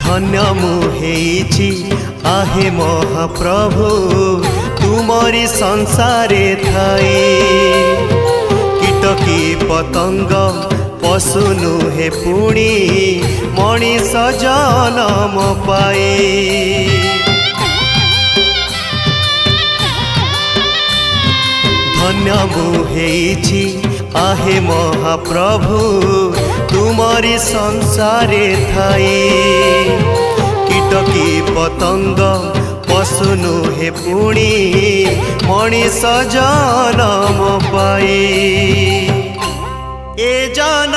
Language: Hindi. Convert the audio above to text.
धन्य मुहेछि आहे महाप्रभु तुमरी संसारे थाई। कीटकी पतंग पशु नुहे पुणी मनीष जनम पाए। धन्य मुहेछि आहे महाप्रभु तुमरी संसारे थाई। कीटकी पतंग पशु नुहे पुणी मनीष जनम पाए। ए जन